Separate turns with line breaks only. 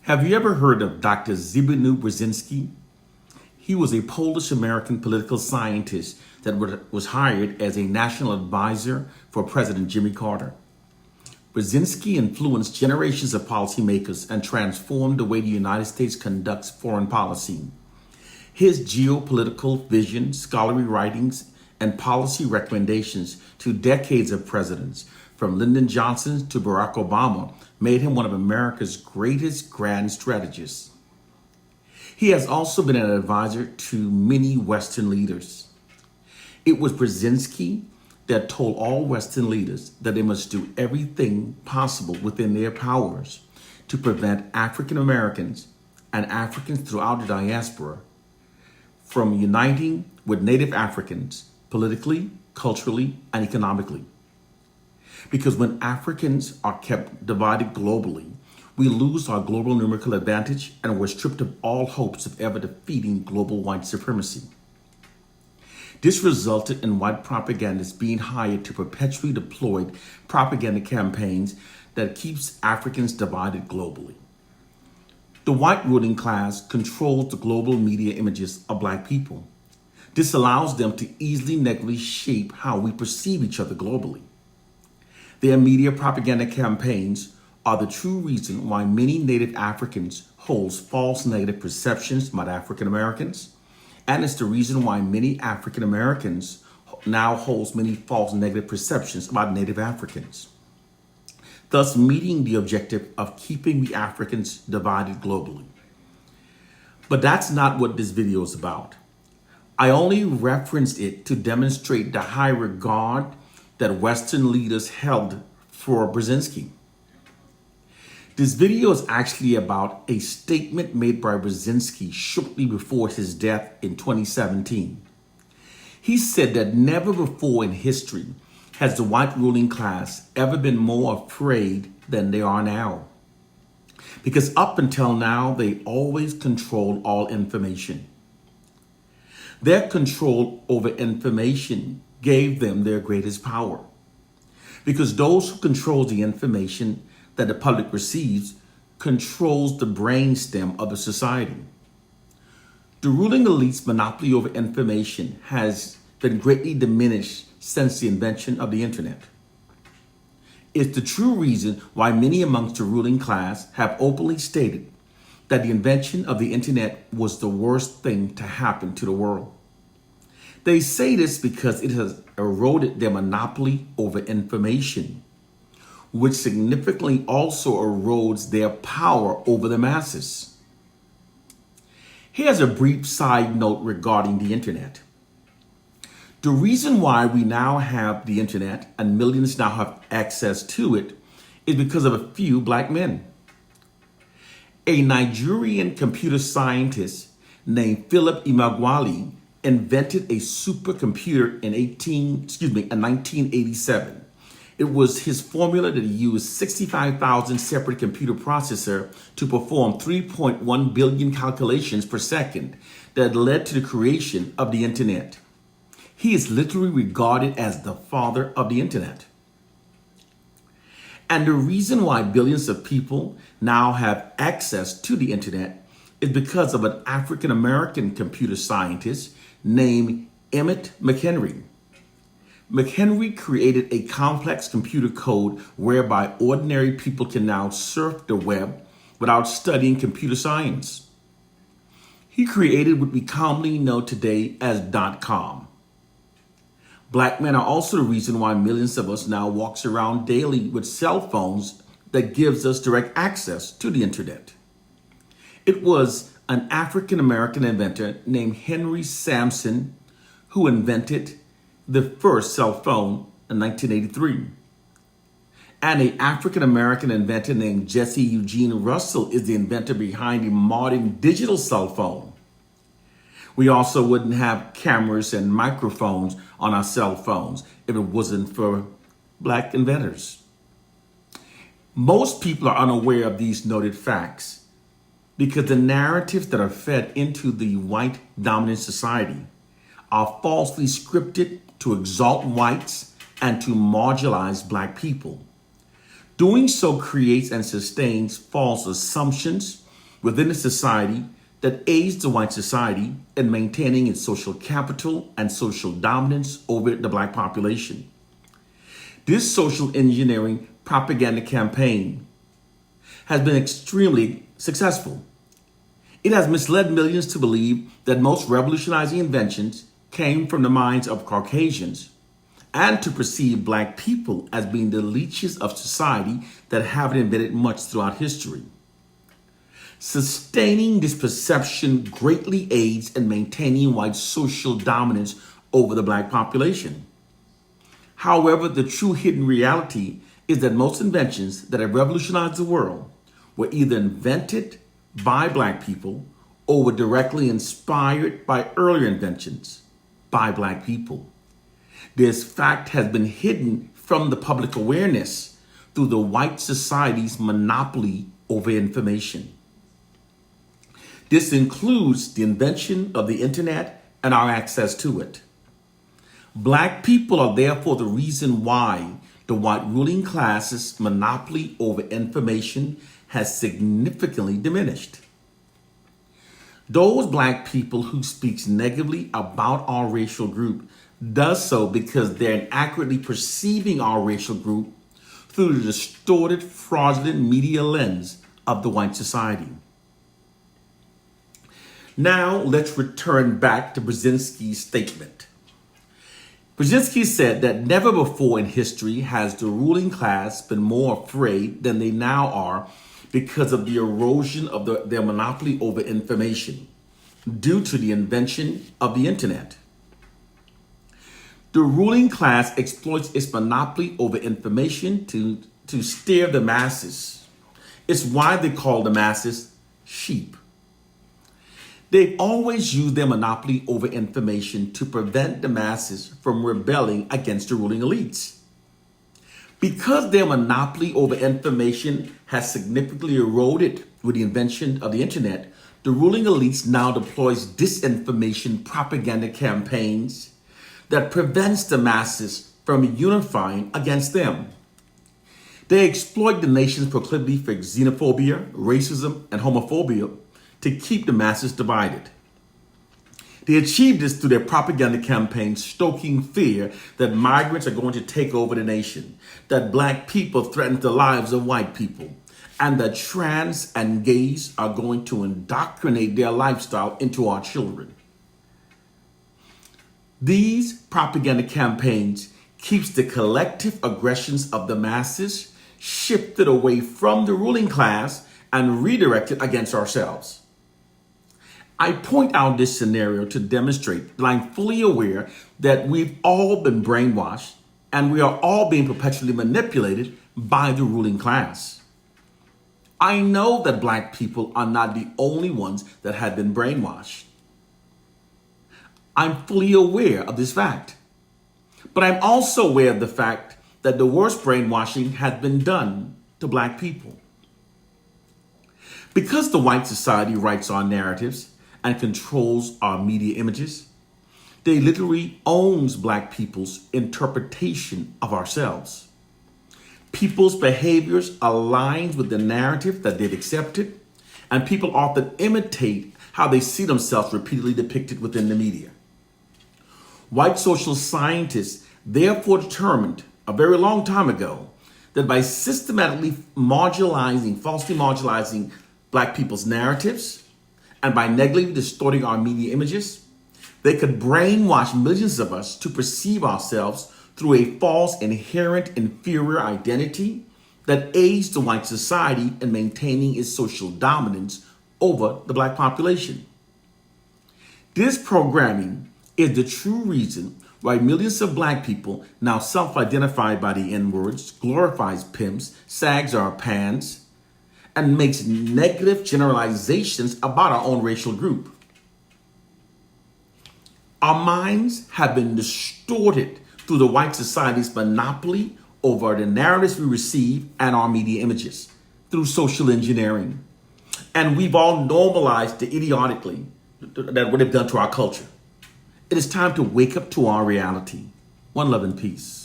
Have you ever heard of Dr. Zbigniew Brzezinski? He was a Polish-American political scientist that was hired as a national advisor for President Jimmy Carter. Brzezinski influenced generations of policymakers and transformed the way the United States conducts foreign policy. His geopolitical vision, scholarly writings, and policy recommendations to decades of presidents, from Lyndon Johnson to Barack Obama, made him one of America's greatest grand strategists. He has also been an advisor to many Western leaders. It was Brzezinski that told all Western leaders that they must do everything possible within their powers to prevent African Americans and Africans throughout the diaspora from uniting with Native Africans politically, culturally, and economically. Because when Africans are kept divided globally, we lose our global numerical advantage and we're stripped of all hopes of ever defeating global white supremacy. This resulted in white propagandists being hired to perpetually deploy propaganda campaigns that keeps Africans divided globally. The white ruling class controls the global media images of Black people. This allows them to easily negatively shape how we perceive each other globally. Their media propaganda campaigns are the true reason why many Native Africans hold false negative perceptions about African Americans, and it's the reason why many African Americans now hold many false negative perceptions about Native Africans, thus meeting the objective of keeping the Africans divided globally. But that's not what this video is about. I only referenced it to demonstrate the high regard that Western leaders held for Brzezinski. This video is actually about a statement made by Brzezinski shortly before his death in 2017. He said that never before in history has the white ruling class ever been more afraid than they are now. Because up until now, they always controlled all information. Their control over information gave them their greatest power. Because those who control the information that the public receives controls the brainstem of the society. The ruling elite's monopoly over information has been greatly diminished since the invention of the internet. It's the true reason why many amongst the ruling class have openly stated that the invention of the internet was the worst thing to happen to the world. They say this because it has eroded their monopoly over information, which significantly also erodes their power over the masses. Here's a brief side note regarding the internet. The reason why we now have the internet and millions now have access to it is because of a few Black men. A Nigerian computer scientist named Philip Emeagwali invented a supercomputer in 1987. It was his formula that he used 65,000 separate computer processors to perform 3.1 billion calculations per second that led to the creation of the internet. He is literally regarded as the father of the internet. And the reason why billions of people now have access to the internet is because of an African American computer scientist named Emmett McHenry. McHenry created a complex computer code whereby ordinary people can now surf the web without studying computer science. He created what we commonly know today as .com. Black men are also the reason why millions of us now walks around daily with cell phones that gives us direct access to the internet. It was an African American inventor named Henry Sampson who invented the first cell phone in 1983. And an African American inventor named Jesse Eugene Russell is the inventor behind the modern digital cell phone. We also wouldn't have cameras and microphones on our cell phones if it wasn't for Black inventors. Most people are unaware of these noted facts because the narratives that are fed into the white dominant society are falsely scripted to exalt whites and to marginalize Black people. Doing so creates and sustains false assumptions within a society that aids the white society in maintaining its social capital and social dominance over the black population. This social engineering propaganda campaign has been extremely successful. It has misled millions to believe that most revolutionizing inventions came from the minds of Caucasians, and to perceive black people as being the leeches of society that haven't invented much throughout history. Sustaining this perception greatly aids in maintaining white social dominance over the black population. However, the true hidden reality is that most inventions that have revolutionized the world were either invented by black people or were directly inspired by earlier inventions by black people. This fact has been hidden from the public awareness through the white society's monopoly over information. This includes the invention of the internet and our access to it. Black people are therefore the reason why the white ruling class's monopoly over information has significantly diminished. Those black people who speaks negatively about our racial group does so because they're inaccurately perceiving our racial group through the distorted, fraudulent media lens of the white society. Now let's return back to Brzezinski's statement. Brzezinski said that never before in history has the ruling class been more afraid than they now are because of the erosion of their monopoly over information due to the invention of the internet. The ruling class exploits its monopoly over information to steer the masses. It's why they call the masses sheep. They've always used their monopoly over information to prevent the masses from rebelling against the ruling elites. Because their monopoly over information has significantly eroded with the invention of the internet, the ruling elites now deploys disinformation propaganda campaigns that prevents the masses from unifying against them. They exploit the nation's proclivity for xenophobia, racism, and homophobia to keep the masses divided. They achieve this through their propaganda campaigns, stoking fear that migrants are going to take over the nation, that black people threaten the lives of white people, and that trans and gays are going to indoctrinate their lifestyle into our children. These propaganda campaigns keeps the collective aggressions of the masses shifted away from the ruling class and redirected against ourselves. I point out this scenario to demonstrate that I'm fully aware that we've all been brainwashed and we are all being perpetually manipulated by the ruling class. I know that black people are not the only ones that have been brainwashed. I'm fully aware of this fact. But I'm also aware of the fact that the worst brainwashing has been done to black people. Because the white society writes our narratives and controls our media images, they literally owns black people's interpretation of ourselves. People's behaviors align with the narrative that they've accepted, and people often imitate how they see themselves repeatedly depicted within the media. White social scientists therefore determined a very long time ago that by systematically falsely marginalizing black people's narratives, and by negatively distorting our media images, they could brainwash millions of us to perceive ourselves through a false, inherent, inferior identity that aids the white society in maintaining its social dominance over the black population. This programming is the true reason why millions of black people now self-identify by the N-words, glorifies pimps, sags our pants, and makes negative generalizations about our own racial group. Our minds have been distorted through the white society's monopoly over the narratives we receive and our media images through social engineering. And we've all normalized the idiotically that what they've done to our culture. It is time to wake up to our reality. One love and peace.